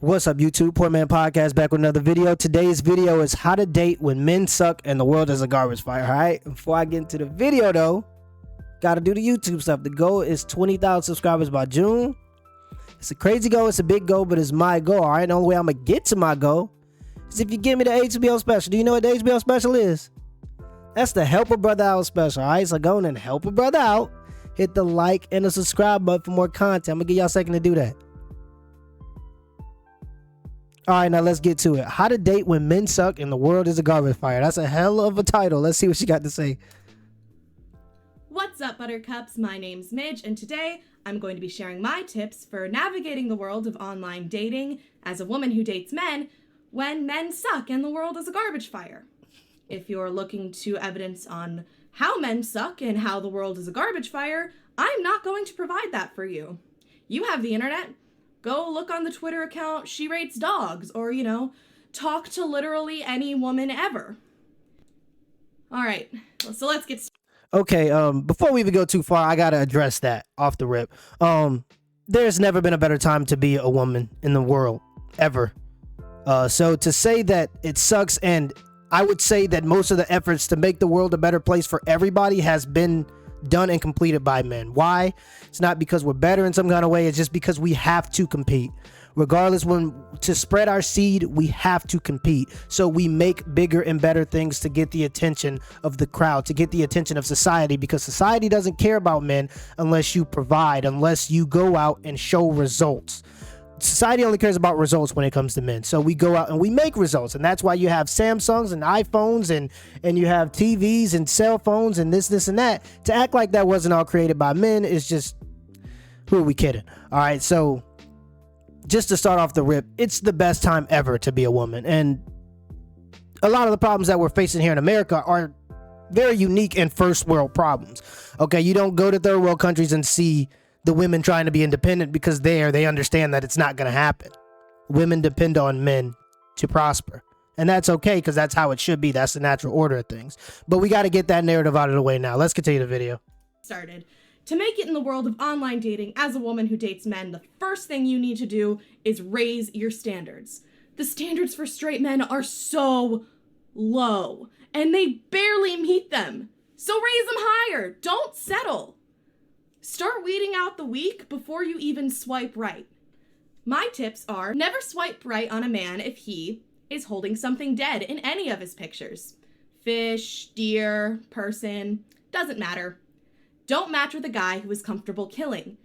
What's up, YouTube? Poor.Mans.Podcast back with another video. Today's video is how to date when men suck and the world is a garbage fire. All right, before I get into the video though, gotta do the YouTube stuff. The goal is 20,000 subscribers by June. It's a crazy goal, it's a big goal, but it's my goal. All right, the only way I'm gonna get to my goal is if you give me the HBO special. Do you know what the HBO special is? That's the Help a Brother Out special. All right, so go on and help a brother out. Hit the like and the subscribe button for more content. I'm gonna give y'all a second to do that. All right, now let's get to it. How to date when men suck and the world is a garbage fire. That's a hell of a title. Let's see what she got to say. What's up, Buttercups? My name's Midge, and today I'm going to be sharing my tips for navigating the world of online dating as a woman who dates men when men suck and the world is a garbage fire. If you're looking to evidence on how men suck and how the world is a garbage fire, I'm not going to provide that for you. You have the internet. Go look on the Twitter account She Rates Dogs, or, talk to literally any woman ever. All right, so let's get started. Okay, before we even go too far, I gotta address that off the rip. There's never been a better time to be a woman in the world, ever. So to say that it sucks, and I would say that most of the efforts to make the world a better place for everybody has been done and completed by men. Why? It's not because we're better in some kind of way. It's just because we have to compete. Regardless, to spread our seed, we have to compete. So we make bigger and better things to get the attention of the crowd, to get the attention of society, because society doesn't care about men unless you provide, unless you go out and show results. Society only cares about results when it comes to men. So we go out and we make results. And that's why you have Samsungs and iPhones and you have TVs and cell phones and this and that. To act like that wasn't all created by men is just, who are we kidding? All right, so just to start off the rip, it's the best time ever to be a woman. And a lot of the problems that we're facing here in America are very unique and first world problems. Okay, you don't go to third world countries and see the women trying to be independent, because they understand that it's not going to happen. Women depend on men to prosper. And that's okay, because that's how it should be. That's the natural order of things. But we got to get that narrative out of the way now. Let's continue the video. Started. To make it in the world of online dating as a woman who dates men, the first thing you need to do is raise your standards. The standards for straight men are so low, and they barely meet them. So raise them higher. Don't settle. Start weeding out the weak before you even swipe right. My tips are: never swipe right on a man if he is holding something dead in any of his pictures. Fish, deer, person, doesn't matter. Don't match with a guy who is comfortable killing.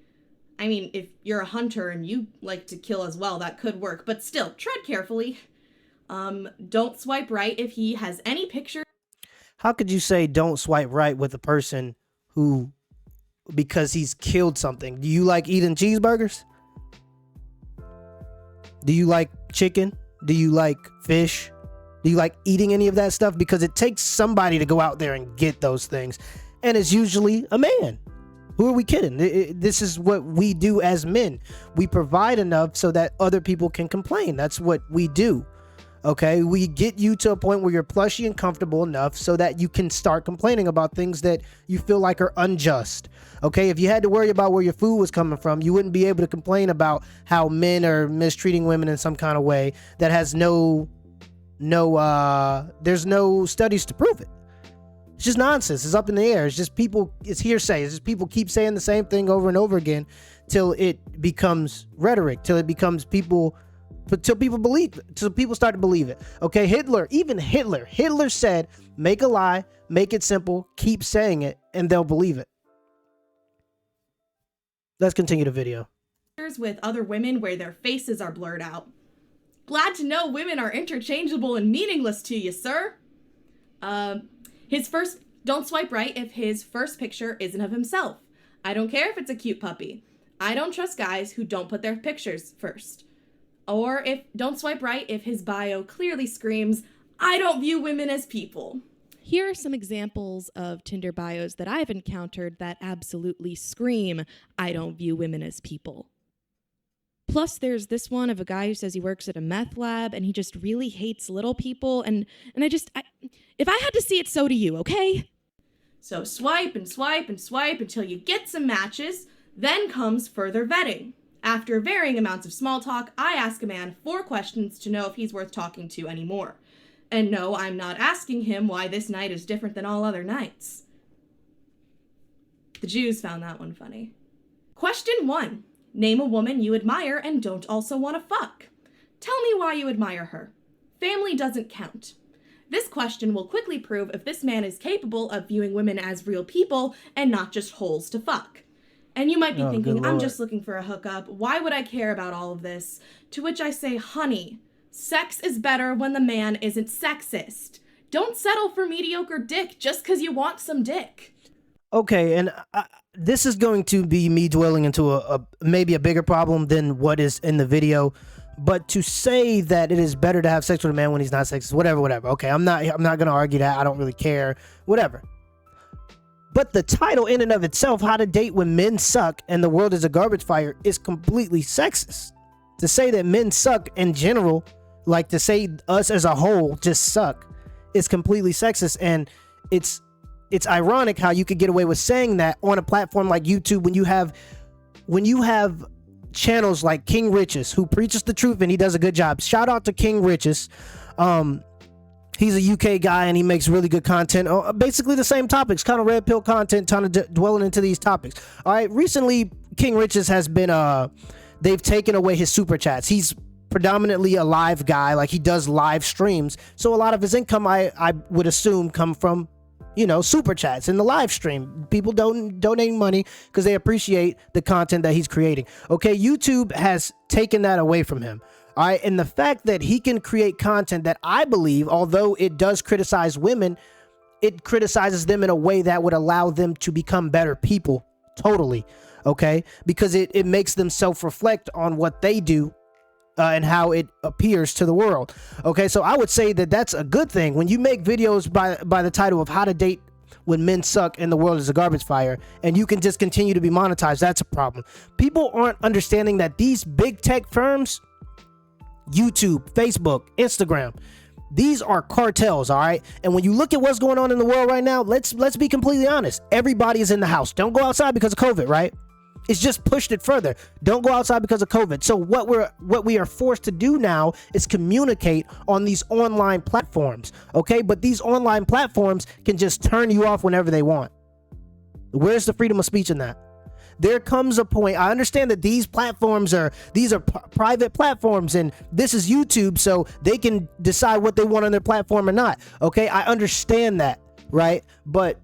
I mean, if you're a hunter and you like to kill as well, that could work, but still, tread carefully. Don't swipe right if he has any picture. How could you say don't swipe right with a person who, because he's killed something? Do you like eating cheeseburgers? Do you like chicken? Do you like fish? Do you like eating any of that stuff? Because it takes somebody to go out there and get those things. And it's usually a man. Who are we kidding? This is what we do as men. We provide enough so that other people can complain. That's what we do. Okay, we get you to a point where you're plushy and comfortable enough so that you can start complaining about things that you feel like are unjust. Okay, if you had to worry about where your food was coming from, you wouldn't be able to complain about how men are mistreating women in some kind of way that has there's no studies to prove it. It's just nonsense. It's up in the air. It's just people, it's hearsay. It's just people keep saying the same thing over and over again till it becomes rhetoric, till people believe it, till people start to believe it. Okay, Hitler said, make a lie, make it simple, keep saying it, and they'll believe it. Let's continue the video. With other women where their faces are blurred out. Glad to know women are interchangeable and meaningless to you, sir. Don't swipe right if his first picture isn't of himself. I don't care if it's a cute puppy. I don't trust guys who don't put their pictures first. Or don't swipe right if his bio clearly screams, I don't view women as people. Here are some examples of Tinder bios that I've encountered that absolutely scream, I don't view women as people. Plus, there's this one of a guy who says he works at a meth lab and he just really hates little people. And if I had to see it, so do you, okay? So swipe and swipe and swipe until you get some matches. Then comes further vetting. After varying amounts of small talk, I ask a man 4 questions to know if he's worth talking to anymore. And no, I'm not asking him why this night is different than all other nights. The Jews found that one funny. Question 1. Name a woman you admire and don't also want to fuck. Tell me why you admire her. Family doesn't count. This question will quickly prove if this man is capable of viewing women as real people and not just holes to fuck. And you might be thinking, I'm just looking for a hookup. Why would I care about all of this? To which I say, honey, sex is better when the man isn't sexist. Don't settle for mediocre dick just because you want some dick. Okay, and this is going to be me dwelling into a maybe a bigger problem than what is in the video. But to say that it is better to have sex with a man when he's not sexist, whatever. Okay, I'm not going to argue that. I don't really care. Whatever. But the title in and of itself, How to Date When Men Suck and the World is a Garbage Fire, is completely sexist. To say that men suck in general, like to say us as a whole just suck, is completely sexist. And it's ironic how you could get away with saying that on a platform like YouTube when you have channels like King Riches, who preaches the truth and he does a good job. Shout out to King Riches. He's a UK guy and he makes really good content. Basically the same topics, kind of red pill content, kind of dwelling into these topics. All right, recently King Riches has been they've taken away his super chats. He's predominantly a live guy, like he does live streams. So a lot of his income, I would assume, come from, super chats in the live stream. People donating money because they appreciate the content that he's creating. Okay, YouTube has taken that away from him. All right, and the fact that he can create content that I believe, although it does criticize women, it criticizes them in a way that would allow them to become better people. Totally. Okay, because it makes them self-reflect on what they do and how it appears to the world. Okay, so I would say that that's a good thing. When you make videos by the title of How to Date When Men Suck and the World is a Garbage Fire, and you can just continue to be monetized, that's a problem. People aren't understanding that these big tech firms, YouTube, Facebook, Instagram, these are cartels, all right? And when you look at what's going on in the world right now, let's be completely honest. Everybody is in the house. Don't go outside because of COVID, right? It's just pushed it further. Don't go outside because of COVID. So what we are forced to do now is communicate on these online platforms, okay? But these online platforms can just turn you off whenever they want. Where's the freedom of speech in that? There comes a point. I understand that these platforms are private platforms and this is YouTube, so they can decide what they want on their platform or not. Okay, I understand that, right? But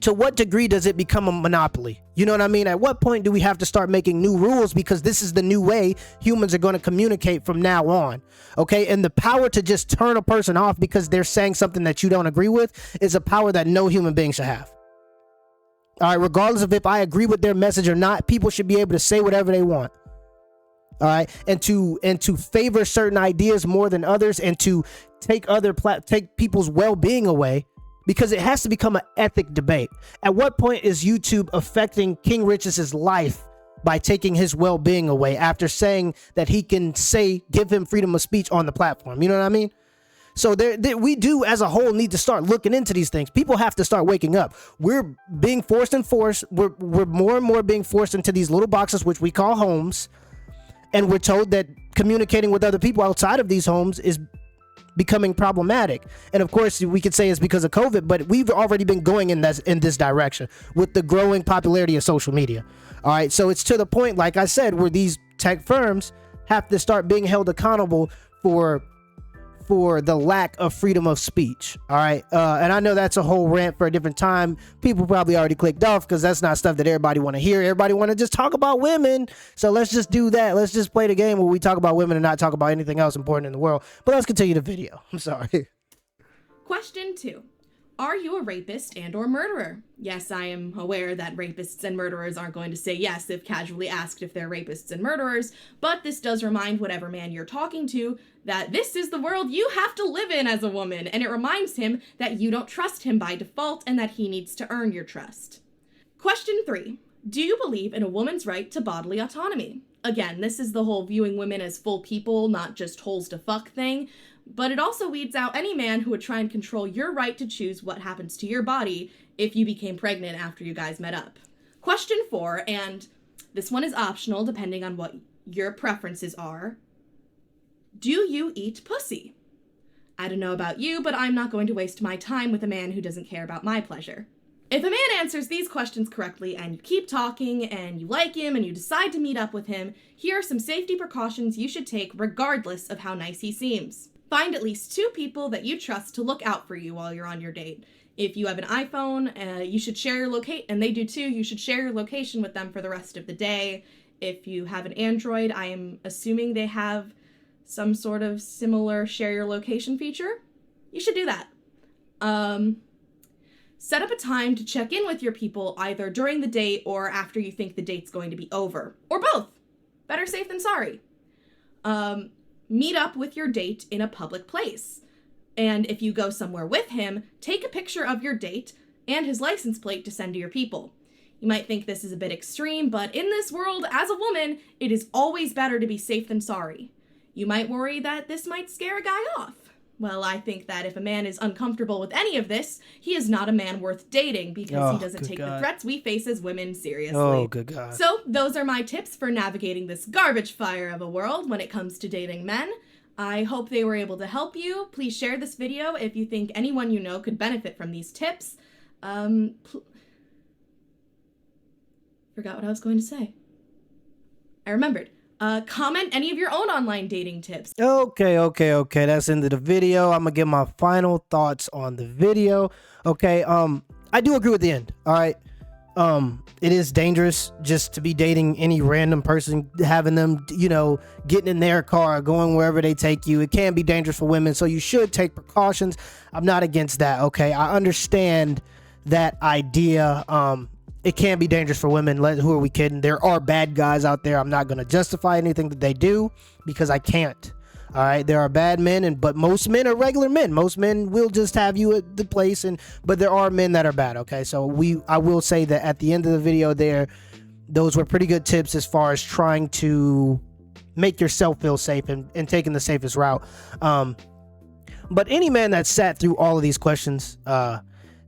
to what degree does it become a monopoly? You know what I mean? At what point do we have to start making new rules, because this is the new way humans are going to communicate from now on? Okay, and the power to just turn a person off because they're saying something that you don't agree with is a power that no human being should have. All right, regardless of if I agree with their message or not, people should be able to say whatever they want. All right, and to favor certain ideas more than others, and to take people's well-being away, because it has to become an ethic debate. At what point is YouTube affecting King Riches' life by taking his well-being away after saying that he can give him freedom of speech on the platform? You know what I mean? So we do as a whole need to start looking into these things. People have to start waking up. We're being forced. We're more and more being forced into these little boxes, which we call homes. And we're told that communicating with other people outside of these homes is becoming problematic. And of course, we could say it's because of COVID, but we've already been going in this direction with the growing popularity of social media. All right. So it's to the point, like I said, where these tech firms have to start being held accountable for the lack of freedom of speech. All right. And I know that's a whole rant for a different time. People probably already clicked off because that's not stuff that everybody want to hear. Everybody want to just talk about women. So let's just do that. Let's just play the game where we talk about women and not talk about anything else important in the world. But let's continue the video. I'm sorry. Question 2. Are you a rapist and or murderer? Yes, I am aware that rapists and murderers aren't going to say yes if casually asked if they're rapists and murderers, but this does remind whatever man you're talking to that this is the world you have to live in as a woman, and it reminds him that you don't trust him by default and that he needs to earn your trust. Question 3. Do you believe in a woman's right to bodily autonomy? Again, this is the whole viewing women as full people, not just holes to fuck thing, but it also weeds out any man who would try and control your right to choose what happens to your body if you became pregnant after you guys met up. Question 4, and This one is optional depending on what your preferences are. Do you eat pussy? I don't know about you, but I'm not going to waste my time with a man who doesn't care about my pleasure. If a man answers these questions correctly and you keep talking and you like him and you decide to meet up with him, here are some safety precautions you should take regardless of how nice he seems. Find at least 2 people that you trust to look out for you while you're on your date. If you have an iPhone, you should share your location, and they do too, you should share your location with them for the rest of the day. If you have an Android, I am assuming they have some sort of similar share your location feature. You should do that. Set up a time to check in with your people either during the date or after you think the date's going to be over. Or both. Better safe than sorry. Meet up with your date in a public place. And if you go somewhere with him, take a picture of your date and his license plate to send to your people. You might think this is a bit extreme, but in this world, as a woman, it is always better to be safe than sorry. You might worry that this might scare a guy off. Well, I think that if a man is uncomfortable with any of this, he is not a man worth dating because he doesn't take the threats we face as women seriously. Oh, good God. So, those are my tips for navigating this garbage fire of a world when it comes to dating men. I hope they were able to help you. Please share this video if you think anyone you know could benefit from these tips. Forgot what I was going to say. I remembered. Comment any of your own online dating tips. Okay. That's the end of the video. I'm gonna give my final thoughts on the video. Okay. I do agree with the end. All right. It is dangerous just to be dating any random person, having them, getting in their car, going wherever they take you. It can be dangerous for women, so you should take precautions. I'm not against that. Okay. I understand that idea. It can be dangerous for women. Who are we kidding? There are bad guys out there. I'm not going to justify anything that they do because I can't. All right. There are bad men, but most men are regular men. Most men will just have you at the place, but there are men that are bad. Okay. So I will say that at the end of the video those were pretty good tips as far as trying to make yourself feel safe and taking the safest route. But any man that sat through all of these questions,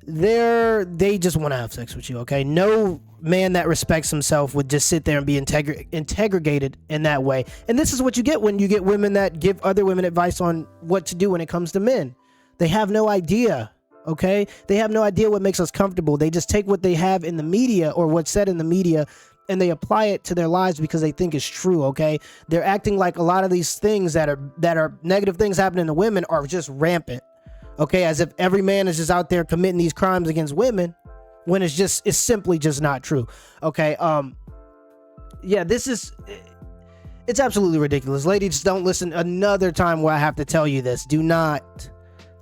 they just want to have sex with you. Okay. No man that respects himself would just sit there and be integrated in that way. And this is what you get when you get women that give other women advice on what to do when it comes to men. They have no idea. Okay. They have no idea what makes us comfortable. They just take what they have in the media or what's said in the media and they apply it to their lives because they think it's true. Okay. They're acting like a lot of these things that are negative things happening to women are just rampant. Okay, as if every man is just out there committing these crimes against women when it's simply just not true. Okay, it's absolutely ridiculous. Ladies, don't listen. Another time where I have to tell you this. Do not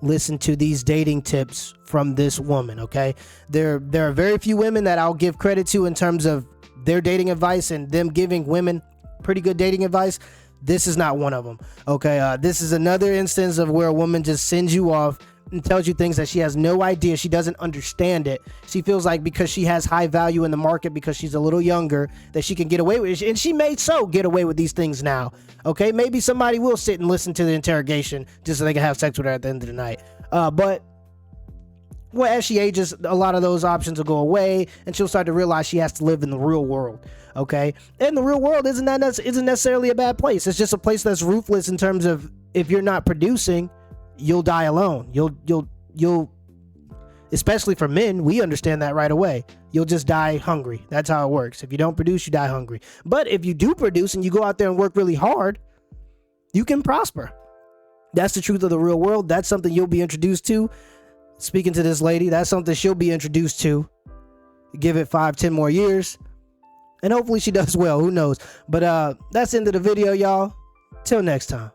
listen to these dating tips from this woman, okay? There are very few women that I'll give credit to in terms of their dating advice and them giving women pretty good dating advice. This is not one of them. Okay. This is another instance of where a woman just sends you off and tells you things that she has no idea. She doesn't understand it. She feels like because she has high value in the market, because she's a little younger, that she can get away with it. And she may get away with these things now. Okay. Maybe somebody will sit and listen to the interrogation just so they can have sex with her at the end of the night. But as she ages, a lot of those options will go away and she'll start to realize she has to live in the real world. Okay. And the real world isn't necessarily a bad place. It's just a place that's ruthless in terms of if you're not producing, you'll die alone. You'll, especially for men, we understand that right away. You'll just die hungry. That's how it works. If you don't produce, you die hungry. But if you do produce and you go out there and work really hard, you can prosper. That's the truth of the real world. That's something you'll be introduced to. Speaking to this lady, that's something she'll be introduced to. Give it 5-10 more years. And hopefully she does well. Who knows? But that's the end of the video, y'all. Till next time.